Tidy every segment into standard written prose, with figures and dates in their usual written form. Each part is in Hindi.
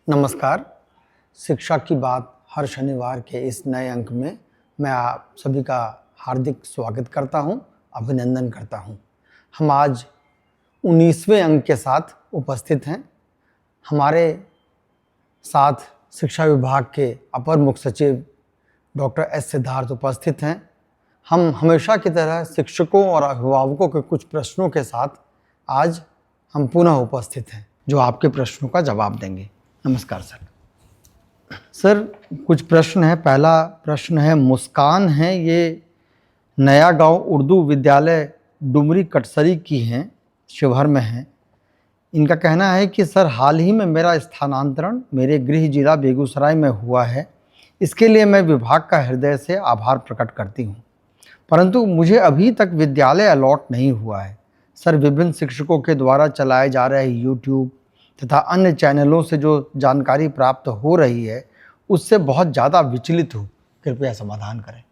नमस्कार। शिक्षा की बात हर शनिवार के इस नए अंक में मैं आप सभी का हार्दिक स्वागत करता हूं, अभिनंदन करता हूं। हम आज 19वें अंक के साथ उपस्थित हैं। हमारे साथ शिक्षा विभाग के अपर मुख्य सचिव डॉक्टर एस सिद्धार्थ उपस्थित हैं। हम हमेशा की तरह शिक्षकों और अभिभावकों के कुछ प्रश्नों के साथ आज हम पुनः उपस्थित हैं, जो आपके प्रश्नों का जवाब देंगे। नमस्कार सर। सर, कुछ प्रश्न है। पहला प्रश्न है, मुस्कान है, ये नया गांव उर्दू विद्यालय डुमरी कटसरी की हैं, शिवहर में हैं। इनका कहना है कि सर, हाल ही में मेरा स्थानांतरण मेरे गृह जिला बेगूसराय में हुआ है। इसके लिए मैं विभाग का हृदय से आभार प्रकट करती हूँ, परंतु मुझे अभी तक विद्यालय अलॉट नहीं हुआ है। सर, विभिन्न शिक्षकों के द्वारा चलाए जा रहे यूट्यूब तथा अन्य चैनलों से जो जानकारी प्राप्त हो रही है, उससे बहुत ज़्यादा विचलित हूँ। कृपया समाधान करें।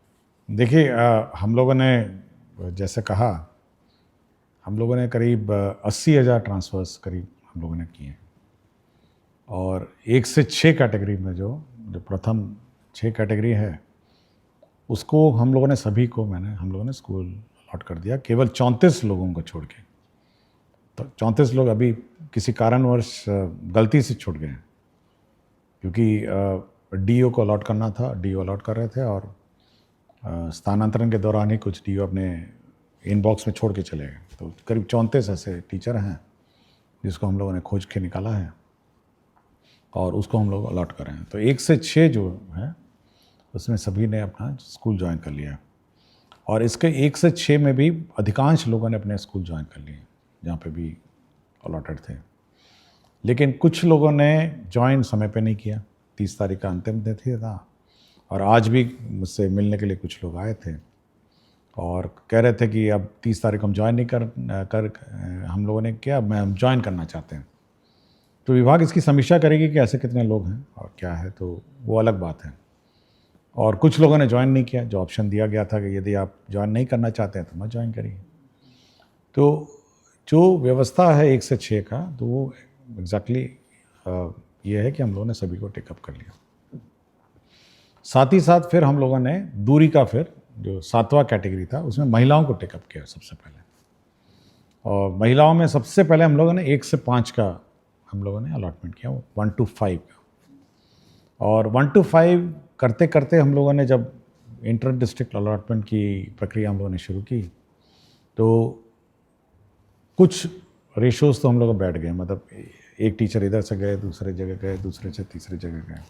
देखिए, हम लोगों ने जैसे कहा, हम लोगों ने करीब 80,000 ट्रांसफ़र्स करीब हम लोगों ने किए, और 1 से 6 कैटेगरी में जो प्रथम 6 कैटेगरी है उसको हम लोगों ने हम लोगों ने स्कूल अलॉट कर दिया, केवल 34 लोगों को छोड़ के। तो 34 लोग अभी किसी कारणवश गलती से छूट गए, क्योंकि डीओ को अलॉट करना था, डीओ अलॉट कर रहे थे, और स्थानांतरण के दौरान ही कुछ डीओ अपने इनबॉक्स में छोड़ के चले गए। तो करीब 34 ऐसे टीचर हैं जिसको हम लोगों ने खोज के निकाला है और उसको हम लोग अलॉट कर रहे हैं। तो 1 से 6 जो है उसमें सभी ने अपना स्कूल ज्वाइन कर लिया, और इसके 1 से 6 में भी अधिकांश लोगों ने अपने स्कूल ज्वाइन कर लिए जहाँ पे भी अलॉटेड थे। लेकिन कुछ लोगों ने ज्वाइन समय पे नहीं किया। 30 तारीख का अंतिम तिथि था, और आज भी मुझसे मिलने के लिए कुछ लोग आए थे और कह रहे थे कि अब 30 तारीख हम ज्वाइन नहीं कर हम लोगों ने किया, हम ज्वाइन करना चाहते हैं। तो विभाग इसकी समीक्षा करेगी कि ऐसे कितने लोग हैं और क्या है, तो वो अलग बात है। और कुछ लोगों ने ज्वाइन नहीं किया। जो ऑप्शन दिया गया था कि यदि आप ज्वाइन नहीं करना चाहते हैं तो मत ज्वाइन करिए। तो जो व्यवस्था है 1 से 6 का, तो वो एग्जैक्टली ये है कि हम लोगों ने सभी को टेकअप कर लिया। साथ ही साथ फिर हम लोगों ने दूरी का, फिर जो 7वां कैटेगरी था उसमें महिलाओं को टेकअप किया सबसे पहले। और महिलाओं में सबसे पहले हम लोगों ने 1 से 5 का हम लोगों ने अलॉटमेंट किया, 1 to 5 का। और 1 to 5 करते करते हम लोगों ने जब इंटर डिस्ट्रिक्ट अलॉटमेंट की प्रक्रिया हम लोगों ने शुरू की, तो कुछ रेशोज़ तो हम लोग बैठ गए। मतलब एक टीचर इधर से गए, दूसरे जगह गए, दूसरे से तीसरे जगह गए।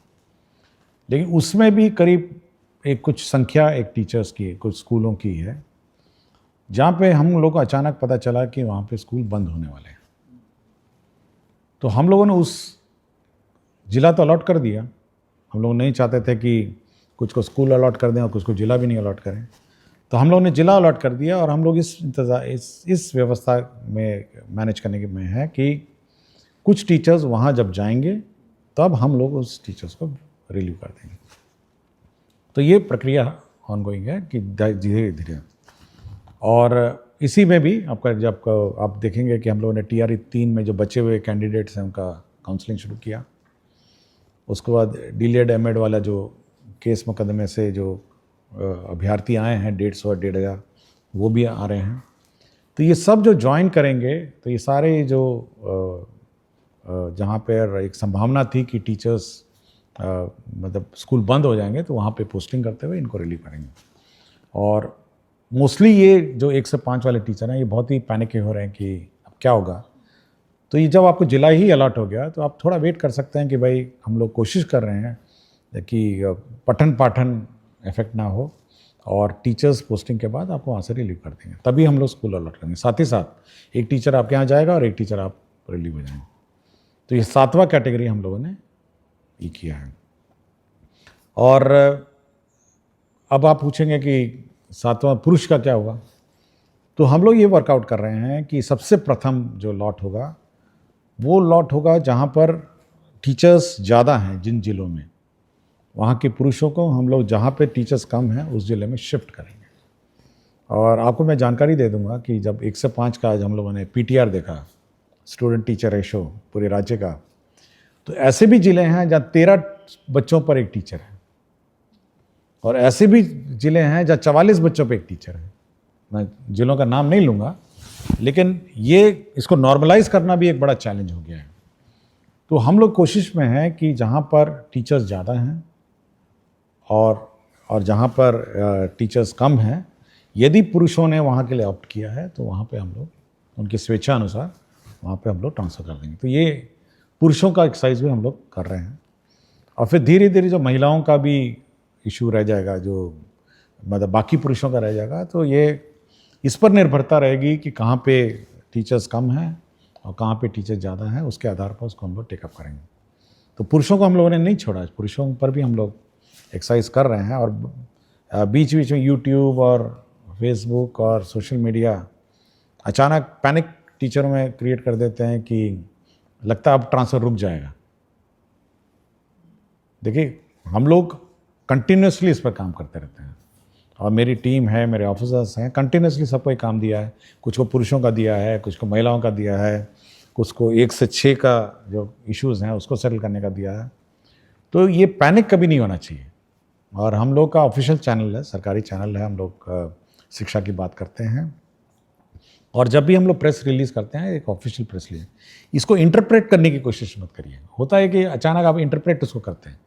लेकिन उसमें भी करीब कुछ संख्या एक टीचर्स की, कुछ स्कूलों की है जहाँ पे हम लोग को अचानक पता चला कि वहाँ पे स्कूल बंद होने वाले हैं। तो हम लोगों ने उस ज़िला तो अलॉट कर दिया। हम लोग नहीं चाहते थे कि कुछ को स्कूल अलॉट कर दें और कुछ को ज़िला भी नहीं अलॉट करें। तो हम लोगों ने ज़िला अलॉट कर दिया, और हम लोग इस व्यवस्था में मैनेज करने में है कि कुछ टीचर्स वहाँ जब जाएंगे तब हम लोग उस टीचर्स को रिलीव कर देंगे। तो ये प्रक्रिया ऑनगोइंग है कि धीरे धीरे। और इसी में भी आप देखेंगे कि हम लोगों ने TRE 3 में जो बचे हुए कैंडिडेट्स हैं उनका काउंसलिंग शुरू किया। उसके बाद डीलेड एमएड वाला जो केस मुकदमे से जो अभ्यर्थी आए हैं 150 और 1,500, वो भी आ रहे हैं। तो ये सब जो ज्वाइन करेंगे, तो ये सारे जो जहाँ पर एक संभावना थी कि टीचर्स मतलब स्कूल बंद हो जाएंगे, तो वहाँ पे पोस्टिंग करते हुए इनको रिलीव करेंगे। और मोस्टली ये जो 1 से 5 वाले टीचर हैं, ये बहुत ही पैनिक हो रहे हैं कि अब क्या होगा। तो ये जब आपको जिला ही अलॉट हो गया, तो आप थोड़ा वेट कर सकते हैं कि भाई हम लोग कोशिश कर रहे हैं कि पठन पाठन इफेक्ट ना हो, और टीचर्स पोस्टिंग के बाद आपको वहाँ से रिलीव कर देंगे, तभी हम लोग स्कूल अलॉट करेंगे। साथ ही साथ एक टीचर आपके यहाँ जाएगा और एक टीचर आप रिलीव हो जाएंगे। तो ये 7वां कैटेगरी हम लोगों ने ये किया है। और अब आप पूछेंगे कि 7वां पुरुष का क्या होगा। तो हम लोग ये वर्कआउट कर रहे हैं कि सबसे प्रथम जो लॉट होगा वो लॉट होगा जहाँ पर टीचर्स ज़्यादा हैं। जिन जिलों में वहाँ के पुरुषों को हम लोग जहाँ पे टीचर्स कम हैं उस ज़िले में शिफ्ट करेंगे। और आपको मैं जानकारी दे दूंगा कि जब 1 से 5 का आज हम लोगों ने PTR देखा, स्टूडेंट टीचर रेशो पूरे राज्य का, तो ऐसे भी ज़िले हैं जहाँ 13 बच्चों पर एक टीचर है, और ऐसे भी ज़िले हैं जहाँ 44 बच्चों पर एक टीचर है। मैं ज़िलों का नाम नहीं लूँगा, लेकिन ये इसको नॉर्मलाइज करना भी एक बड़ा चैलेंज हो गया है। तो हम लोग कोशिश में हैं कि जहाँ पर टीचर्स ज़्यादा हैं और जहाँ पर टीचर्स कम हैं, यदि पुरुषों ने वहाँ के लिए ऑप्ट किया है तो वहाँ पे हम लोग उनकी स्वेच्छा अनुसार वहाँ पे हम लोग ट्रांसफ़र कर देंगे। तो ये पुरुषों का एक्सरसाइज भी हम लोग कर रहे हैं। और फिर धीरे धीरे जो महिलाओं का भी इशू रह जाएगा, जो मतलब बाकी पुरुषों का रह जाएगा, तो ये इस पर निर्भरता रहेगी कि कहाँ पे टीचर्स कम हैं और कहाँ पे टीचर्स ज़्यादा हैं, उसके आधार पर उसको हम लोग टेकअप करेंगे। तो पुरुषों को हम लोगों ने नहीं छोड़ा, पुरुषों पर भी हम लोग एक्सरसाइज कर रहे हैं। और बीच बीच में यूट्यूब और फेसबुक और सोशल मीडिया अचानक पैनिक टीचरों में क्रिएट कर देते हैं कि लगता है अब ट्रांसफ़र रुक जाएगा। देखिए, हम लोग कंटिन्यूसली इस पर काम करते रहते हैं, और मेरी टीम है, मेरे ऑफिसर्स हैं, कंटिन्यूसली सबको एक काम दिया है। कुछ को पुरुषों का दिया है, कुछ को महिलाओं का दिया है, कुछ को 1 से 6 का जो इश्यूज़ हैं उसको सेटल करने का दिया है। तो ये पैनिक कभी नहीं होना चाहिए। और हम लोग का ऑफिशियल चैनल है, सरकारी चैनल है, हम लोग शिक्षा की बात करते हैं। और जब भी हम लोग प्रेस रिलीज़ करते हैं, एक ऑफिशियल प्रेस रिलीज, इसको इंटरप्रेट करने की कोशिश मत करिए। होता है कि अचानक आप इंटरप्रेट उसको करते हैं।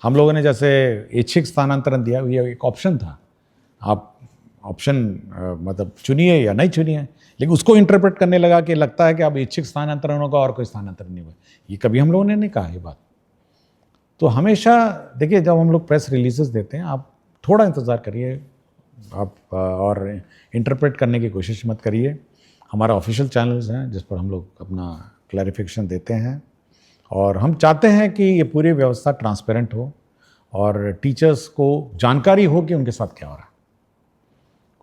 हम लोगों ने जैसे ऐच्छिक स्थानांतरण दिया, ये एक ऑप्शन था, आप ऑप्शन मतलब चुनिए या नहीं चुनिए, लेकिन उसको इंटरप्रेट करने लगा कि लगता है कि अब ऐच्छिक स्थानांतरण होगा और कोई स्थानांतरण नहीं हुआ। ये कभी हम लोगों ने नहीं कहा ये बात। तो हमेशा देखिए, जब हम लोग प्रेस रिलीजेस देते हैं, आप थोड़ा इंतज़ार करिए, आप और इंटरप्रेट करने की कोशिश मत करिए। हमारा ऑफिशियल चैनल्स हैं जिस पर हम लोग अपना क्लैरिफिकेशन देते हैं, और हम चाहते हैं कि ये पूरी व्यवस्था ट्रांसपेरेंट हो और टीचर्स को जानकारी हो कि उनके साथ क्या हो रहा है।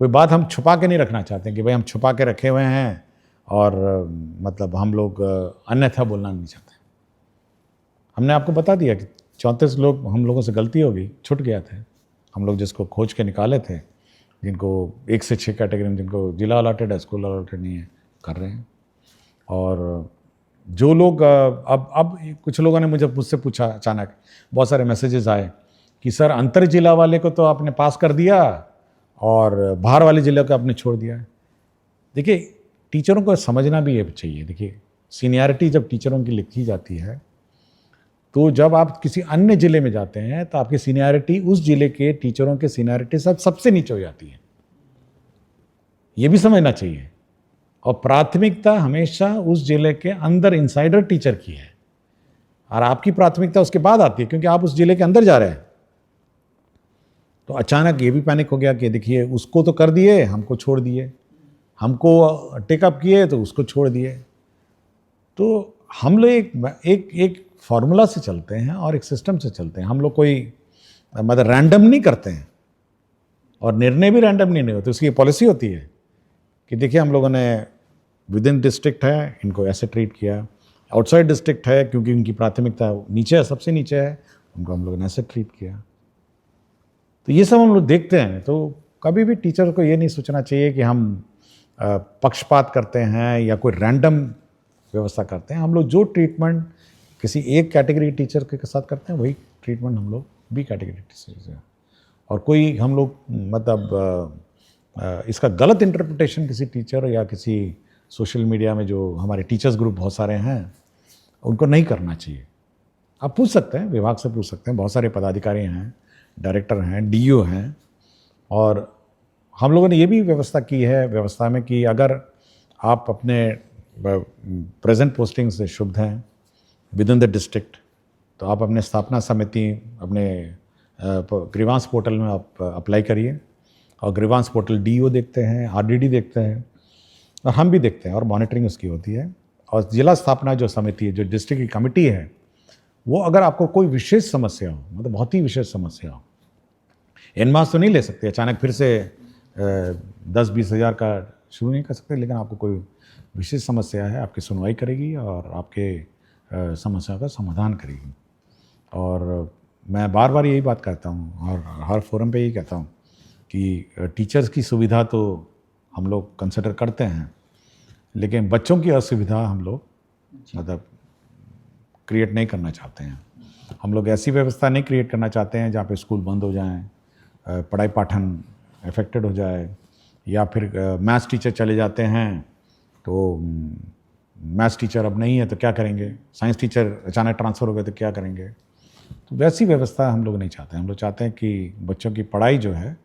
कोई बात हम छुपा के नहीं रखना चाहते हैं कि भाई हम छुपा के रखे हुए हैं, और मतलब हम लोग अन्यथा बोलना नहीं चाहते। हमने आपको बता दिया कि 34 लोग, हम लोगों से गलती हो गई, छूट गया थे। हम लोग जिसको खोज के निकाले थे, जिनको 1 से 6 कैटेगरी में, जिनको जिला अलॉटेड है, स्कूल अलॉटेड नहीं है, कर रहे हैं। और जो लोग अब कुछ लोगों ने मुझसे पूछा, अचानक बहुत सारे मैसेजेस आए कि सर अंतर जिला वाले को तो आपने पास कर दिया और बाहर वाले ज़िले को आपने छोड़ दिया है। देखिए, टीचरों को समझना भी ये चाहिए। देखिए, सीनियरिटी जब टीचरों की लिखी जाती है, तो जब आप किसी अन्य ज़िले में जाते हैं तो आपकी सीनियरिटी उस ज़िले के टीचरों के सीनियरिटी सबसे नीचे हो जाती है। ये भी समझना चाहिए। और प्राथमिकता हमेशा उस ज़िले के अंदर इनसाइडर टीचर की है, और आपकी प्राथमिकता उसके बाद आती है, क्योंकि आप उस ज़िले के अंदर जा रहे हैं। तो अचानक ये भी पैनिक हो गया कि देखिए, उसको तो कर दिए, हमको छोड़ दिए, हमको टेकअप किए तो उसको छोड़ दिए। तो हम लोग एक फार्मूला से चलते हैं और एक सिस्टम से चलते हैं। हम लोग कोई मतलब रैंडम नहीं करते हैं, और निर्णय भी रैंडम नहीं होते। उसकी पॉलिसी होती है कि देखिए, हम लोगों ने विद इन डिस्ट्रिक्ट है, इनको ऐसे ट्रीट किया, आउटसाइड डिस्ट्रिक्ट है क्योंकि उनकी प्राथमिकता नीचे है, सबसे नीचे है, उनको हम लोगों ने ऐसे ट्रीट किया। तो ये सब हम लोग देखते हैं। तो कभी भी टीचर को ये नहीं सोचना चाहिए कि हम पक्षपात करते हैं या कोई रैंडम व्यवस्था करते हैं। हम लोग जो ट्रीटमेंट किसी एक कैटेगरी टीचर के साथ करते हैं, वही ट्रीटमेंट हम लोग बी कैटेगरी टीचर से। और कोई हम लोग मतलब इसका गलत इंटरप्रिटेशन किसी टीचर या किसी सोशल मीडिया में, जो हमारे टीचर्स ग्रुप बहुत सारे हैं, उनको नहीं करना चाहिए। आप पूछ सकते हैं, विभाग से पूछ सकते हैं, बहुत सारे पदाधिकारी हैं, डायरेक्टर हैं, डीईओ हैं। और हम लोगों ने ये भी व्यवस्था की है व्यवस्था में कि अगर आप अपने प्रेजेंट पोस्टिंग से शुद्ध हैं विद इन द डिस्ट्रिक्ट, तो आप अपने स्थापना समिति, अपने ग्रीवांस पोर्टल में आप अप्लाई करिए। और ग्रीवांस पोर्टल डीईओ देखते हैं, आरडीडी देखते हैं, और हम भी देखते हैं, और मॉनिटरिंग उसकी होती है। और जिला स्थापना जो समिति है, जो डिस्ट्रिक्ट की कमेटी है, वो अगर आपको कोई विशेष समस्या हो, मतलब बहुत ही विशेष समस्या हो, एनमास तो नहीं ले सकते अचानक फिर से 10-20 हज़ार का शुरू नहीं कर सकते, लेकिन आपको कोई विशेष समस्या है, आपकी सुनवाई करेगी और आपके समस्या का समाधान करेगी। और मैं बार बार यही बात कहता हूँ और हर फोरम पे यही कहता हूँ कि टीचर्स की सुविधा तो हम लोग कंसिडर करते हैं, लेकिन बच्चों की असुविधा हम लोग मतलब क्रिएट नहीं करना चाहते हैं। हम लोग ऐसी व्यवस्था नहीं क्रिएट करना चाहते हैं जहाँ पे स्कूल बंद हो जाएं, पढ़ाई पाठन अफेक्टेड हो जाए, या फिर मैथ्स टीचर चले जाते हैं तो मैथ्स टीचर अब नहीं है तो क्या करेंगे, साइंस टीचर अचानक ट्रांसफ़र हो गए तो क्या करेंगे। तो वैसी व्यवस्था हम लोग नहीं चाहते। हम लोग चाहते हैं कि बच्चों की पढ़ाई जो है,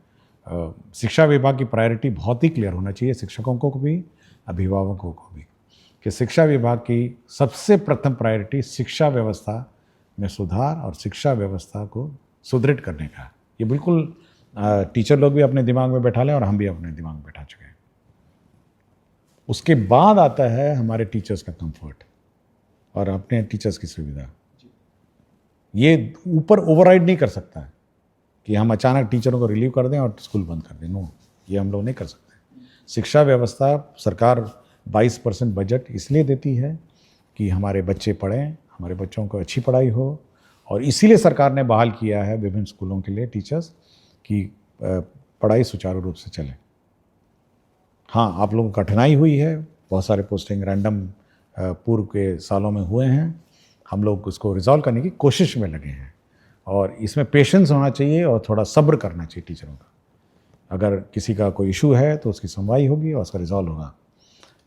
शिक्षा विभाग की प्रायोरिटी बहुत ही क्लियर होना चाहिए, शिक्षकों को भी, अभिभावकों को भी, कि शिक्षा विभाग की सबसे प्रथम प्रायोरिटी शिक्षा व्यवस्था में सुधार और शिक्षा व्यवस्था को सुदृढ़ करने का है। ये बिल्कुल टीचर लोग भी अपने दिमाग में बैठा लें और हम भी अपने दिमाग में बैठा चुके हैं। उसके बाद आता है हमारे टीचर्स का कंफर्ट और अपने टीचर्स की सुविधा। ये ऊपर ओवरराइड नहीं कर सकता है कि हम अचानक टीचरों को रिलीव कर दें और स्कूल बंद कर दें। नो, ये हम लोग नहीं कर सकते। शिक्षा व्यवस्था, सरकार 22% बजट इसलिए देती है कि हमारे बच्चे पढ़ें, हमारे बच्चों को अच्छी पढ़ाई हो, और इसीलिए सरकार ने बहाल किया है विभिन्न स्कूलों के लिए टीचर्स की पढ़ाई सुचारू रूप से चले। हाँ, आप लोगों को कठिनाई हुई है, बहुत सारे पोस्टिंग रैंडम पूर्व के सालों में हुए हैं। हम लोग उसको रिजॉल्व करने की कोशिश में लगे हैं, और इसमें पेशेंस होना चाहिए और थोड़ा सब्र करना चाहिए टीचरों का। अगर किसी का कोई इशू है तो उसकी सुनवाई होगी और उसका रिजॉल्व होगा,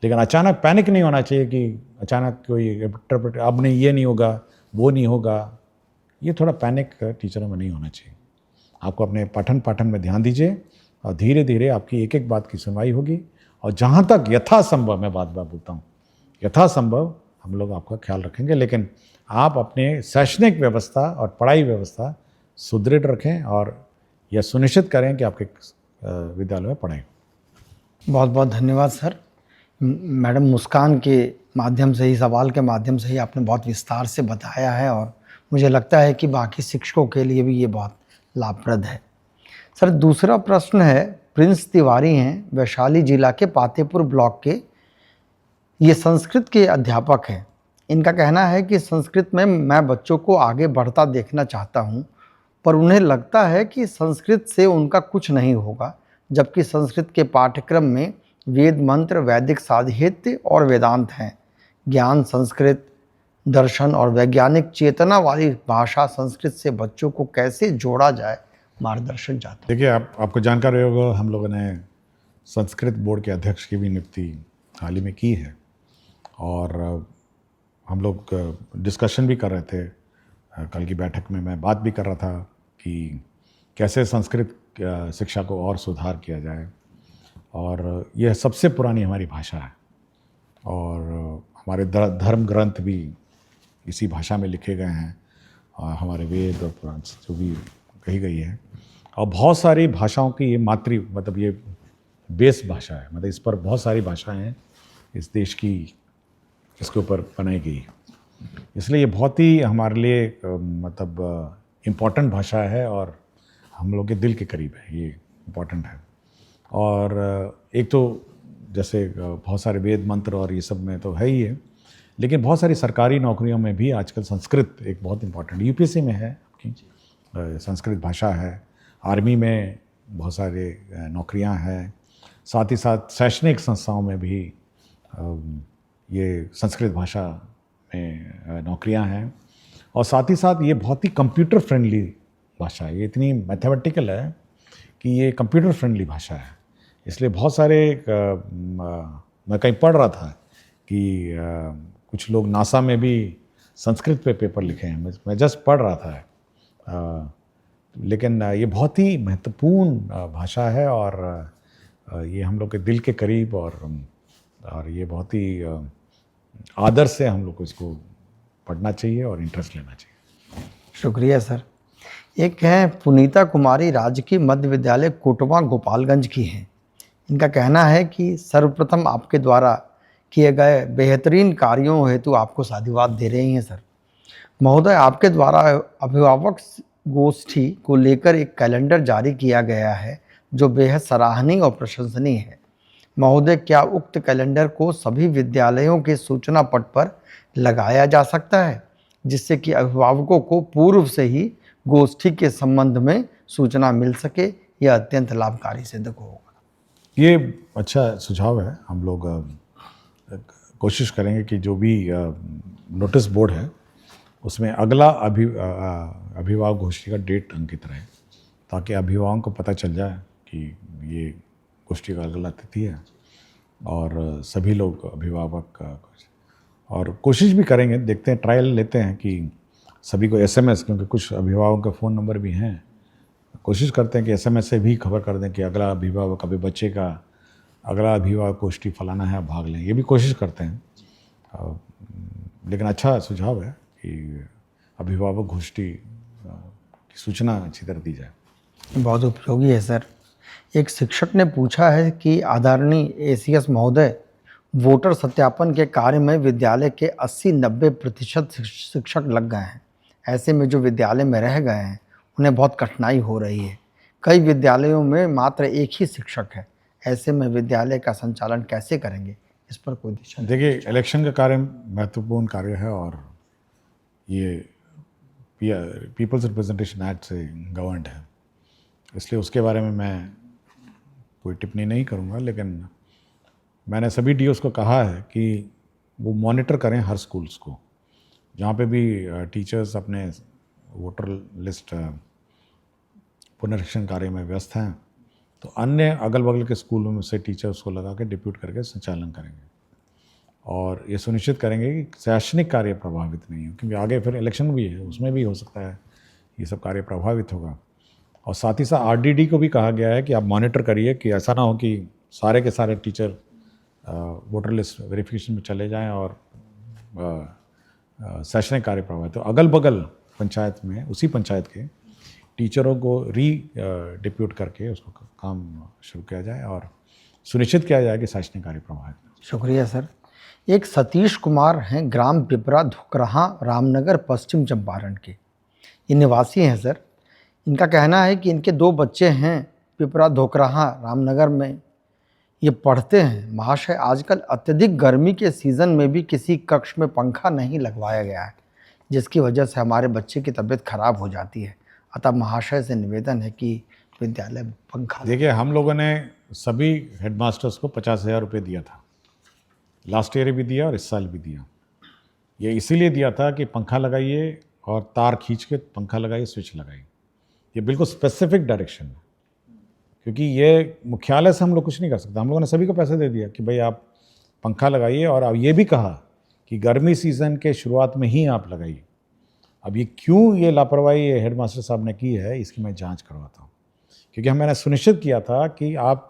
लेकिन अचानक पैनिक नहीं होना चाहिए कि अचानक कोई अब नहीं, ये नहीं होगा, वो नहीं होगा। ये थोड़ा पैनिक टीचरों में नहीं होना चाहिए। आपको अपने पठन पाठन में ध्यान दीजिए और धीरे धीरे आपकी एक एक बात की सुनवाई होगी। और जहाँ तक यथासंभव, मैं बात बोलता हूँ, यथासंभव हम लोग आपका ख्याल रखेंगे, लेकिन आप अपने शैक्षणिक व्यवस्था और पढ़ाई व्यवस्था सुदृढ़ रखें और यह सुनिश्चित करें कि आपके विद्यालय में पढ़ाई। बहुत बहुत धन्यवाद सर। मैडम मुस्कान के माध्यम से ही, सवाल के माध्यम से ही आपने बहुत विस्तार से बताया है, और मुझे लगता है कि बाकी शिक्षकों के लिए भी ये बहुत लाभप्रद है। सर, दूसरा प्रश्न है, प्रिंस तिवारी हैं, वैशाली जिला के पातेपुर ब्लॉक के, ये संस्कृत के अध्यापक हैं। इनका कहना है कि संस्कृत में मैं बच्चों को आगे बढ़ता देखना चाहता हूँ, पर उन्हें लगता है कि संस्कृत से उनका कुछ नहीं होगा, जबकि संस्कृत के पाठ्यक्रम में वेद मंत्र, वैदिक साहित्य और वेदांत हैं। ज्ञान, संस्कृत, दर्शन और वैज्ञानिक चेतना वाली भाषा संस्कृत से बच्चों को कैसे जोड़ा जाए, मार्गदर्शन चाहता हूँ। देखिए, आपको जानकारी होगा, हम लोगों ने संस्कृत बोर्ड के अध्यक्ष की भी नियुक्ति हाल ही में की है, और हम लोग डिस्कशन भी कर रहे थे। कल की बैठक में मैं बात भी कर रहा था कि कैसे संस्कृत शिक्षा को और सुधार किया जाए, और यह सबसे पुरानी हमारी भाषा है, और हमारे धर्म ग्रंथ भी इसी भाषा में लिखे गए हैं, हमारे वेद और पुराण जो भी कही गई है, और बहुत सारी भाषाओं की ये मतलब ये बेस भाषा है, मतलब इस पर बहुत सारी भाषाएं हैं इस देश की, इसके ऊपर बनाई गई। इसलिए ये बहुत ही हमारे लिए मतलब इम्पॉर्टेंट भाषा है, और हम लोग के दिल के करीब है, ये इम्पॉर्टेंट है। और एक तो जैसे बहुत सारे वेद मंत्र और ये सब में तो है ही है, लेकिन बहुत सारी सरकारी नौकरियों में भी आजकल संस्कृत एक बहुत इम्पॉर्टेंट, यूपीएससी में है आपकी संस्कृत भाषा है, आर्मी में बहुत सारे नौकरियां हैं, साथ ही साथ शैक्षणिक संस्थाओं में भी ये संस्कृत भाषा में नौकरियां हैं, और साथ ही साथ ये बहुत ही कंप्यूटर फ्रेंडली भाषा है। ये इतनी मैथमेटिकल है कि ये कंप्यूटर फ्रेंडली भाषा है, इसलिए बहुत सारे मैं कहीं पढ़ रहा था कि कुछ लोग नासा में भी संस्कृत पे पेपर लिखे हैं, मैं जस्ट पढ़ रहा था। लेकिन ये बहुत ही महत्वपूर्ण भाषा है, और ये हम लोग के दिल के करीब, और ये बहुत ही आदर से हम लोग को इसको पढ़ना चाहिए और इंटरेस्ट लेना चाहिए। शुक्रिया सर। एक हैं पुनीता कुमारी, राजकीय मध्य विद्यालय कोटवा गोपालगंज की हैं। इनका कहना है कि सर्वप्रथम आपके द्वारा किए गए बेहतरीन कार्यों हेतु आपको साधुवाद दे रही हैं सर। महोदय, आपके द्वारा अभिभावक गोष्ठी को लेकर एक कैलेंडर जारी किया गया है जो बेहद सराहनीय और प्रशंसनीय है। महोदय, क्या उक्त कैलेंडर को सभी विद्यालयों के सूचना पट पर लगाया जा सकता है, जिससे कि अभिभावकों को पूर्व से ही गोष्ठी के संबंध में सूचना मिल सके? यह अत्यंत लाभकारी सिद्ध होगा। ये अच्छा सुझाव है। हम लोग कोशिश करेंगे कि जो भी नोटिस बोर्ड है उसमें अगला अभिभावक गोष्ठी का डेट अंकित रहे, ताकि अभिभावकों को पता चल जाए कि ये गोष्ठी का अगला तिथि है, और सभी लोग अभिभावक और कोशिश भी करेंगे, देखते हैं, ट्रायल लेते हैं कि सभी को SMS, क्योंकि कुछ अभिभावकों के फ़ोन नंबर भी हैं, कोशिश करते हैं कि SMS से भी खबर कर दें कि अगला अभिभावक, अभी बच्चे का अगला अभिभावक गोष्ठी फलाना है, आप भाग लें, ये भी कोशिश करते हैं। लेकिन अच्छा सुझाव है कि अभिभावक गोष्ठी की सूचना अच्छी तरह दी जाए। बहुत उपयोगी है सर। एक शिक्षक ने पूछा है कि आदरणीय ACS महोदय, वोटर सत्यापन के कार्य में विद्यालय के 80-90% शिक्षक लग गए हैं। ऐसे में जो विद्यालय में रह गए हैं उन्हें बहुत कठिनाई हो रही है। कई विद्यालयों में मात्र एक ही शिक्षक है। ऐसे में विद्यालय का संचालन कैसे करेंगे, इस पर कोई दिशा? देखिए, इलेक्शन का कार्य महत्वपूर्ण कार्य है, और ये पीपल्स रिप्रेजेंटेशन एक्ट से गवर्नड है, इसलिए उसके बारे में मैं कोई टिप्पणी नहीं करूँगा। लेकिन मैंने सभी DOs को कहा है कि वो मॉनिटर करें हर स्कूल्स को, जहाँ पे भी टीचर्स अपने वोटर लिस्ट पुनरीक्षण कार्य में व्यस्त हैं, तो अन्य अगल बगल के स्कूलों में से टीचर्स को लगा के डिप्यूट करके संचालन करेंगे, और ये सुनिश्चित करेंगे कि शैक्षणिक कार्य प्रभावित नहीं हो, क्योंकि आगे फिर इलेक्शन भी है, उसमें भी हो सकता है ये सब कार्य प्रभावित होगा। और साथ ही साथ RDD को भी कहा गया है कि आप मॉनिटर करिए कि ऐसा ना हो कि सारे के सारे टीचर वोटर लिस्ट वेरिफिकेशन में चले जाएं और शैक्षणिक कार्य प्रभावित हो। अगल बगल पंचायत में, उसी पंचायत के टीचरों को डिप्यूट करके उसको काम शुरू किया जाए और सुनिश्चित किया जाए कि शैक्षणिक कार्य प्रभावित हो। शुक्रिया सर। एक सतीश कुमार हैं, ग्राम पिपरा धुकरहा, रामनगर, पश्चिम चंपारण के। ये निवासी हैं सर। इनका कहना है कि इनके 2 बच्चे हैं, पिपरा धुकरहा रामनगर में ये पढ़ते हैं। महाशय, आजकल अत्यधिक गर्मी के सीज़न में भी किसी कक्ष में पंखा नहीं लगवाया गया है, जिसकी वजह से हमारे बच्चे की तबीयत खराब हो जाती है। अतः महाशय से निवेदन है कि विद्यालय में पंखा। देखिए, हम लोगों ने सभी हेडमास्टर्स को 50,000 रुपये दिया था, लास्ट ईयर भी दिया और इस साल भी दिया। ये इसीलिए दिया था कि पंखा लगाइए और तार खींच के पंखा लगाइए, स्विच लगाइए। ये बिल्कुल स्पेसिफिक डायरेक्शन है, क्योंकि ये मुख्यालय से हम लोग कुछ नहीं कर सकते। हम लोगों ने सभी को पैसे दे दिया कि भाई आप पंखा लगाइए, और अब ये भी कहा कि गर्मी सीज़न के शुरुआत में ही आप लगाइए। अब ये क्यों ये लापरवाही हेडमास्टर साहब ने की है, इसकी मैं जांच करवाता हूँ, क्योंकि मैंने सुनिश्चित किया था कि आप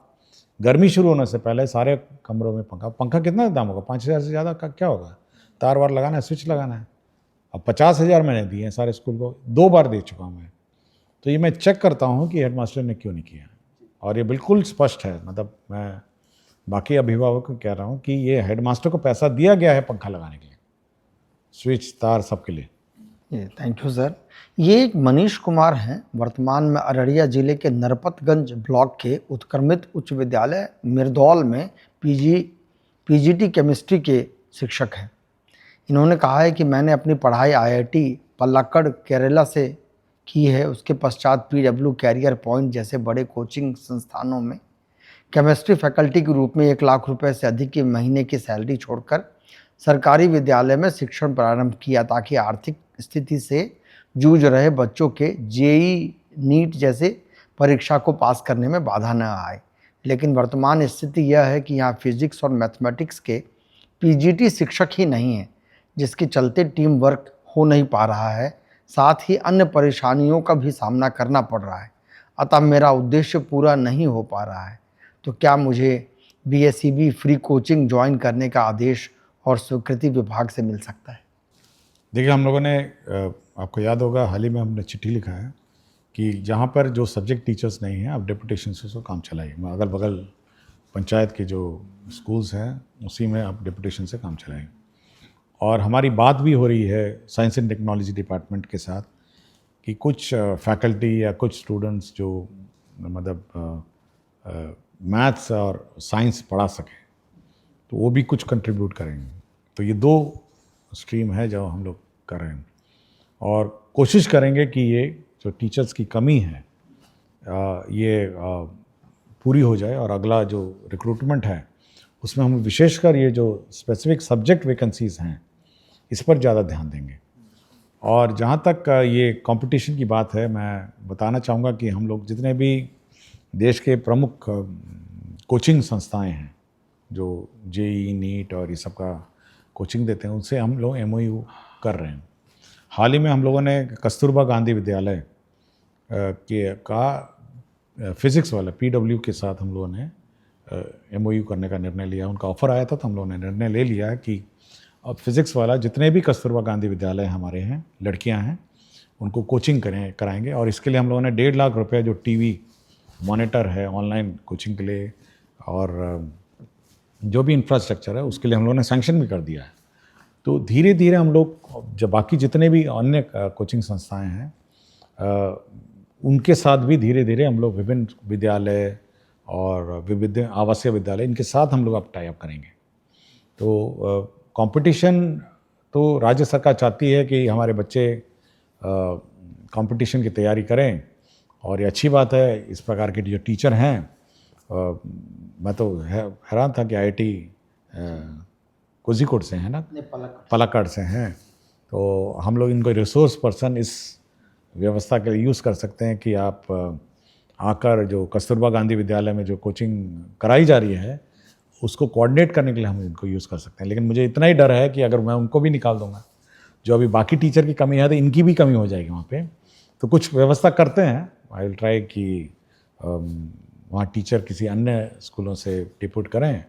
गर्मी शुरू होने से पहले सारे कमरों में पंखा कितना दाम होगा, 5,000 से ज़्यादा का क्या होगा, तार वार लगाना है, स्विच लगाना है। अब 50,000 मैंने दिए हैं सारे स्कूल को, 2 बार दे चुका हूँ मैं। तो ये मैं चेक करता हूँ कि हेडमास्टर ने क्यों नहीं किया, और ये बिल्कुल स्पष्ट है। मतलब मैं बाकी अभिभावक को कह रहा हूँ कि ये हेडमास्टर को पैसा दिया गया है पंखा लगाने के लिए, स्विच तार सबके लिए। Thank you sir. ये एक मनीष कुमार हैं, वर्तमान में अररिया जिले के नरपतगंज ब्लॉक के उत्क्रमित उच्च विद्यालय मिर्दौल में PGT केमिस्ट्री के शिक्षक हैं। इन्होंने कहा है कि मैंने अपनी पढ़ाई IIT पल्लाक्कड़ केरला से की है। उसके पश्चात PW कैरियर पॉइंट जैसे बड़े कोचिंग संस्थानों में केमिस्ट्री फैकल्टी के रूप में 1 लाख रुपए से अधिक की महीने की सैलरी छोड़कर सरकारी विद्यालय में शिक्षण प्रारंभ किया, ताकि आर्थिक स्थिति से जूझ रहे बच्चों के JEE नीट जैसे परीक्षा को पास करने में बाधा न आए। लेकिन वर्तमान स्थिति यह है कि यहाँ फिजिक्स और मैथमेटिक्स के PGT शिक्षक ही नहीं हैं, जिसके चलते टीम वर्क हो नहीं पा रहा है, साथ ही अन्य परेशानियों का भी सामना करना पड़ रहा है। अतः मेरा उद्देश्य पूरा नहीं हो पा रहा है। तो क्या मुझे BSEB फ्री कोचिंग ज्वाइन करने का आदेश और स्वीकृति विभाग से मिल सकता है? देखिए, हम लोगों ने आपको याद होगा, हाल ही में हमने चिट्ठी लिखा है कि जहाँ पर जो सब्जेक्ट टीचर्स नहीं हैं, आप डेपुटेशन से उसको काम चलाइए। अगल बगल पंचायत के जो स्कूल्स हैं उसी में आप डेपुटेशन से काम चलाइए। और हमारी बात भी हो रही है साइंस एंड टेक्नोलॉजी डिपार्टमेंट के साथ कि कुछ फैकल्टी या कुछ स्टूडेंट्स जो मतलब मैथ्स और साइंस पढ़ा सकें, तो वो भी कुछ कंट्रीब्यूट करेंगे। तो ये 2 स्ट्रीम है जो हम लोग कर रहे हैं, और कोशिश करेंगे कि ये जो टीचर्स की कमी है ये पूरी हो जाए, और अगला जो रिक्रूटमेंट है उसमें हम विशेषकर ये जो स्पेसिफिक सब्जेक्ट वैकेंसीज़ हैं इस पर ज़्यादा ध्यान देंगे। और जहाँ तक ये कंपटीशन की बात है, मैं बताना चाहूँगा कि हम लोग जितने भी देश के प्रमुख कोचिंग संस्थाएं हैं जो जेई नीट और ये सब का कोचिंग देते हैं, उनसे हम लोग MOU कर रहे हैं। हाल ही में हम लोगों ने कस्तूरबा गांधी विद्यालय का फिज़िक्स वाला PW के साथ हम लोगों ने MOU करने का निर्णय लिया। उनका ऑफ़र आया था तो हम लोगों ने निर्णय ले लिया कि अब फिज़िक्स वाला जितने भी कस्तूरबा गांधी विद्यालय हमारे हैं, लड़कियां हैं, उनको कोचिंग कराएंगे। और इसके लिए हम लोगों ने 1.5 लाख रुपए जो टीवी मॉनिटर है ऑनलाइन कोचिंग के लिए और जो भी इंफ्रास्ट्रक्चर है उसके लिए हम लोगों ने सैंक्शन भी कर दिया है। तो धीरे धीरे हम लोग जब बाकी जितने भी अन्य कोचिंग संस्थाएं हैं उनके साथ भी धीरे धीरे हम लोग विभिन्न विद्यालय और विविध आवासीय विद्यालय इनके साथ हम लोग अब टाई अप करेंगे। तो कंपटीशन तो राज्य सरकार चाहती है कि हमारे बच्चे कंपटीशन की तैयारी करें और ये अच्छी बात है। इस प्रकार के जो टीचर हैं मैं तो हैरान था कि IIT कोझिकोड से हैं ना, पलक्कड़ से हैं। तो हम लोग इनको रिसोर्स पर्सन इस व्यवस्था के लिए यूज़ कर सकते हैं कि आप आकर जो कस्तूरबा गांधी विद्यालय में जो कोचिंग कराई जा रही है उसको कोऑर्डिनेट करने के लिए हम इनको यूज़ कर सकते हैं। लेकिन मुझे इतना ही डर है कि अगर मैं उनको भी निकाल दूंगा, जो अभी बाकी टीचर की कमी है, तो इनकी भी कमी हो जाएगी वहाँ पे। तो कुछ व्यवस्था करते हैं, आई विल ट्राई कि वहाँ टीचर किसी अन्य स्कूलों से डिप्यूट करें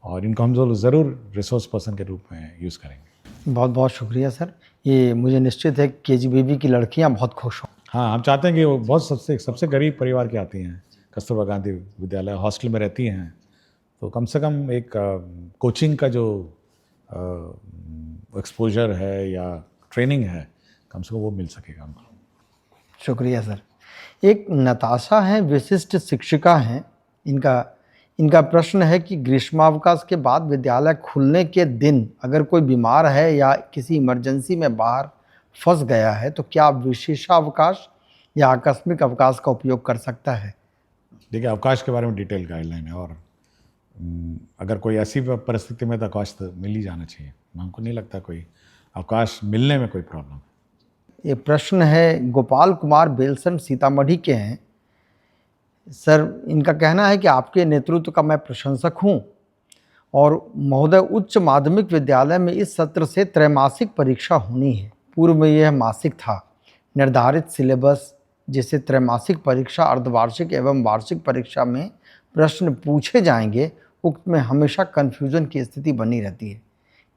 और इनको हम ज़रूर रिसोर्स पर्सन के रूप में यूज़ करेंगे। बहुत बहुत शुक्रिया सर। ये मुझे निश्चित है कि KGBB की लड़कियां बहुत खुश हों। हाँ, हम चाहते हैं कि वो बहुत सबसे गरीब परिवार की आती हैं, कस्तूरबा गांधी विद्यालय हॉस्टल में रहती हैं, तो कम से कम एक कोचिंग का जो एक्सपोजर है या ट्रेनिंग है कम से कम वो मिल सकेगा हमको। शुक्रिया सर। एक नताशा हैं, विशिष्ट शिक्षिका हैं। इनका प्रश्न है कि ग्रीष्मावकाश के बाद विद्यालय खुलने के दिन अगर कोई बीमार है या किसी इमरजेंसी में बाहर फंस गया है तो क्या विशेषावकाश या आकस्मिक अवकाश का उपयोग कर सकता है? देखिए, अवकाश के बारे में डिटेल गाइडलाइन है और अगर कोई ऐसी परिस्थिति में तो अवकाश तो मिल ही जाना चाहिए। हमको नहीं लगता कोई अवकाश मिलने में कोई प्रॉब्लम है। ये प्रश्न है गोपाल कुमार बेलसन सीतामढ़ी के हैं। सर, इनका कहना है कि आपके नेतृत्व का मैं प्रशंसक हूं और महोदय, उच्च माध्यमिक विद्यालय में इस सत्र से त्रैमासिक परीक्षा होनी है। पूर्व में यह मासिक था। निर्धारित सिलेबस जिसे त्रैमासिक परीक्षा, अर्धवार्षिक एवं वार्षिक परीक्षा में प्रश्न पूछे जाएंगे, उक्त में हमेशा कन्फ्यूजन की स्थिति बनी रहती है।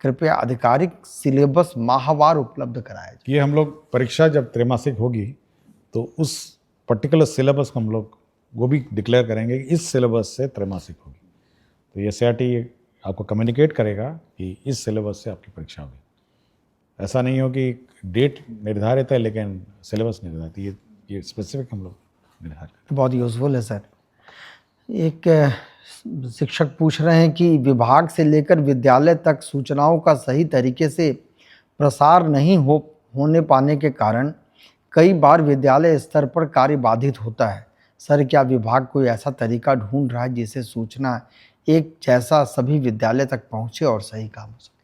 कृपया आधिकारिक सिलेबस माहवार उपलब्ध कराया जाए। ये हम लोग परीक्षा जब त्रैमासिक होगी तो उस पर्टिकुलर सिलेबस को हम लोग वो भी डिक्लेयर करेंगे कि इस सिलेबस से त्रैमासिक होगी। तो ये CRT आपको कम्युनिकेट करेगा कि इस सिलेबस से आपकी परीक्षा होगी। ऐसा नहीं हो कि डेट निर्धारित है लेकिन सिलेबस निर्धारित है। ये स्पेसिफिक हम लोग निर्धारित। बहुत यूज़फुल है सर। एक शिक्षक पूछ रहे हैं कि विभाग से लेकर विद्यालय तक सूचनाओं का सही तरीके से प्रसार नहीं होने पाने के कारण कई बार विद्यालय स्तर पर कार्य बाधित होता है। सर, क्या विभाग कोई ऐसा तरीका ढूंढ रहा है जिससे सूचना एक जैसा सभी विद्यालय तक पहुंचे और सही काम हो सके?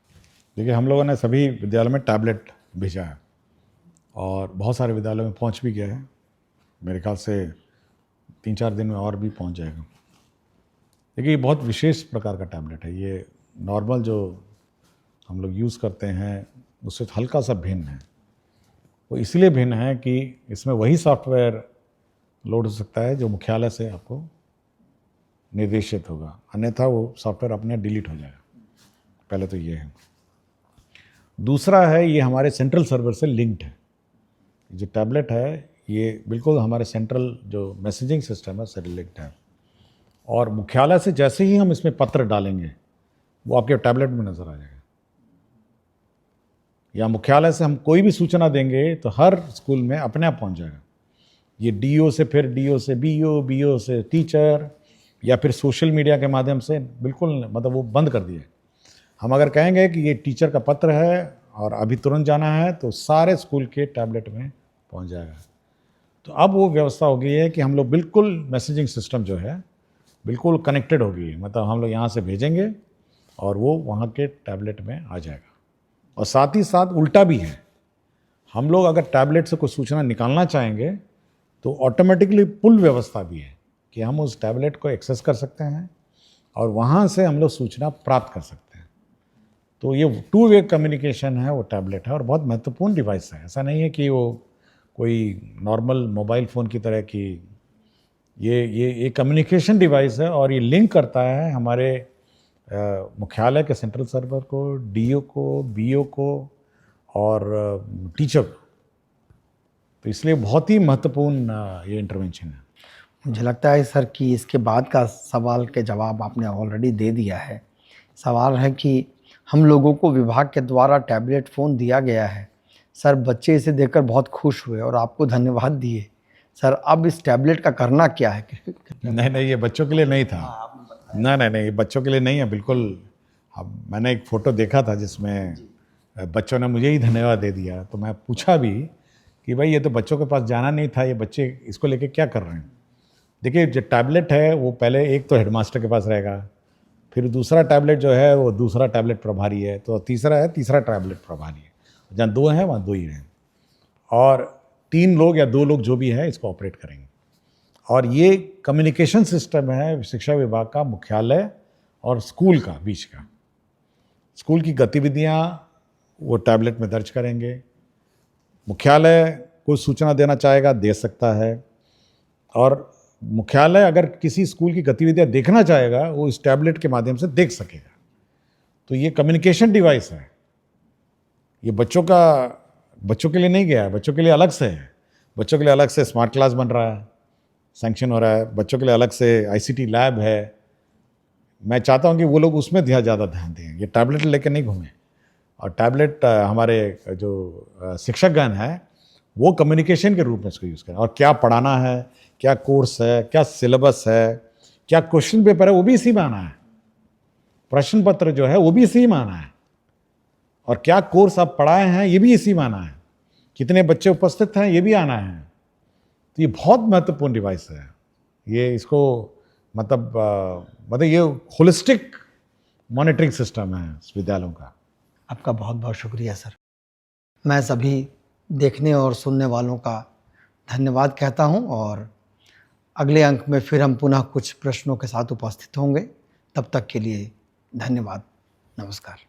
देखिए, हम लोगों ने सभी विद्यालयों में टैबलेट भेजा है और बहुत सारे विद्यालयों में पहुंच भी गया है। मेरे ख्याल से 3-4 दिन में और भी पहुंच जाएगा। देखिए, ये बहुत विशेष प्रकार का टैबलेट है। ये नॉर्मल जो हम लोग यूज़ करते हैं उससे हल्का सा भिन्न है। वो इसलिए भिन्न है कि इसमें वही सॉफ्टवेयर लोड हो सकता है जो मुख्यालय से आपको निर्देशित होगा, अन्यथा वो सॉफ्टवेयर अपने डिलीट हो जाएगा। पहले तो ये है। दूसरा है, ये हमारे सेंट्रल सर्वर से लिंक्ड है। जो टैबलेट है ये बिल्कुल हमारे सेंट्रल जो मैसेजिंग सिस्टम है उससे लिंक्ड है और मुख्यालय से जैसे ही हम इसमें पत्र डालेंगे वो आपके टैबलेट में नज़र आ जाएगा। या मुख्यालय से हम कोई भी सूचना देंगे तो हर स्कूल में अपने आप पहुंच जाएगा। ये DO से, फिर DO से BO, BO से टीचर, या फिर सोशल मीडिया के माध्यम से बिल्कुल, मतलब वो बंद कर दिए। हम अगर कहेंगे कि ये टीचर का पत्र है और अभी तुरंत जाना है तो सारे स्कूल के टैबलेट में पहुंच जाएगा। तो अब वो व्यवस्था हो गई है कि हम लोग बिल्कुल मैसेजिंग सिस्टम जो है बिल्कुल कनेक्टेड हो गई है। मतलब हम लोग यहाँ से भेजेंगे और वो वहाँ के टैबलेट में आ जाएगा। और साथ ही साथ उल्टा भी है, हम लोग अगर टैबलेट से कोई सूचना निकालना चाहेंगे तो ऑटोमेटिकली पुल व्यवस्था भी है कि हम उस टैबलेट को एक्सेस कर सकते हैं और वहाँ से हम लोग सूचना प्राप्त कर सकते हैं। तो ये 2 वे कम्युनिकेशन है, वो टैबलेट है और बहुत महत्वपूर्ण डिवाइस है। ऐसा नहीं है कि वो कोई नॉर्मल मोबाइल फ़ोन की तरह की, ये कम्युनिकेशन डिवाइस है और ये लिंक करता है हमारे मुख्यालय के सेंट्रल सर्वर को, डीओ को, बीओ को और टीचर को। तो इसलिए बहुत ही महत्वपूर्ण ये इंटरवेंशन है। मुझे लगता है सर कि इसके बाद का सवाल के जवाब आपने ऑलरेडी दे दिया है। सवाल है कि हम लोगों को विभाग के द्वारा टैबलेट फ़ोन दिया गया है। सर बच्चे इसे देखकर बहुत खुश हुए और आपको धन्यवाद दिए। सर अब इस टैबलेट का करना क्या है? नहीं, ये बच्चों के लिए नहीं था। नहीं, ये बच्चों के लिए नहीं है बिल्कुल। अब मैंने एक फ़ोटो देखा था जिसमें बच्चों ने मुझे ही धन्यवाद दे दिया, तो मैं पूछा भी कि भाई ये तो बच्चों के पास जाना नहीं था, ये बच्चे इसको लेके क्या कर रहे हैं। देखिए जो टैबलेट है वो पहले एक तो हेडमास्टर के पास रहेगा, फिर दूसरा टैबलेट जो है वो दूसरा टैबलेट प्रभारी है, तो तीसरा टैबलेट प्रभारी है। जहाँ 2 हैं वहाँ 2 ही हैं और 3 लोग या 2 लोग जो भी है इसको ऑपरेट करेंगे। और ये कम्युनिकेशन सिस्टम है शिक्षा विभाग का मुख्यालय और स्कूल का बीच का। स्कूल की गतिविधियाँ वो टैबलेट में दर्ज करेंगे। मुख्यालय कोई सूचना देना चाहेगा दे सकता है और मुख्यालय अगर किसी स्कूल की गतिविधियाँ देखना चाहेगा वो इस टैबलेट के माध्यम से देख सकेगा। तो ये कम्युनिकेशन डिवाइस है। ये बच्चों के लिए नहीं गया है, बच्चों के लिए अलग से है। बच्चों के लिए अलग से स्मार्ट क्लास बन रहा है, सैंक्शन हो रहा है। बच्चों के लिए अलग से आईसीटी लैब है। मैं चाहता हूँ कि वो लोग उसमें ज़्यादा ध्यान दें, ये टैबलेट लेकर नहीं घूमें। और टैबलेट हमारे जो शिक्षकगण हैं वो कम्युनिकेशन के रूप में इसको यूज़ करें। और क्या पढ़ाना है, क्या कोर्स है, क्या सिलेबस है, क्या क्वेश्चन पेपर है, वो भी इसी में आना है। प्रश्न पत्र जो है वो भी इसी में आना है। और क्या कोर्स आप पढ़ाए हैं ये भी इसी में आना है। कितने बच्चे उपस्थित हैं ये भी आना है। तो ये बहुत महत्वपूर्ण डिवाइस है। ये इसको मतलब ये होलिस्टिक मॉनिटरिंग सिस्टम है विद्यालयों का। आपका बहुत बहुत शुक्रिया सर। मैं सभी देखने और सुनने वालों का धन्यवाद कहता हूं और अगले अंक में फिर हम पुनः कुछ प्रश्नों के साथ उपस्थित होंगे। तब तक के लिए धन्यवाद। नमस्कार।